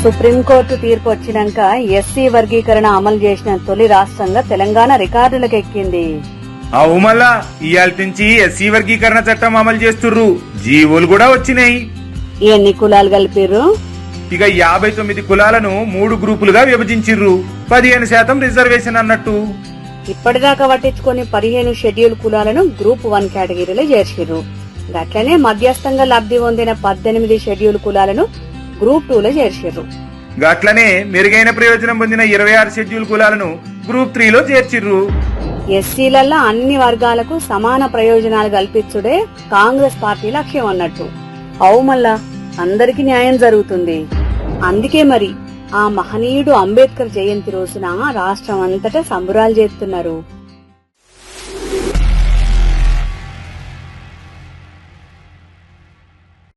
Supreme court తీర్పు వచ్చినాక SC వర్గీకరణ అమలు చేసిన తొలి రాష్ట్రంగా తెలంగాణ రికార్డులకు ఎక్కింది. అవు మళ్ళా ఇయాల నుంచి ఎస్సీ వర్గీకరణ చట్టం అమలు చేస్తుర్రు. జీవోలు కూడా వచ్చినాయి. ఎన్ని కులాలు కలిపిర్రు? ఇక 59 కులాలను 3 గ్రూపులుగా విభజించిర్రు. 15% రిజర్వేషన్ అన్నట్టు. ఇప్పటిదాకా పట్టించుకొని 15 షెడ్యూల్ కులాలను గ్రూప్ 1 కేటగిరీలో చేర్చిర్రు. గట్లనే మధ్యస్థంగా లబ్ధి పొందిన 18 షెడ్యూల్ కులాలను గ్రూప్ 2లో చేర్చిర్రు. గట్లనే మెరుగైన ప్రయోజనం పొందిన 26 షెడ్యూల్ కులాలను గ్రూప్ 3లో చేర్చిర్రు. ఎస్సీలల్లో అన్ని వర్గాలకు సమాన ప్రయోజనాలు కల్పించుడే కాంగ్రెస్ పార్టీ లక్ష్యం అన్నట్టు. అవు మళ్ళా అందరికి న్యాయం జరుగుతుంది. అందుకే మరి ఆ మహనీయుడు అంబేద్కర్ జయంతి రోజున రాష్ట్రం అంతటా సంబురాలు చేస్తున్నారు.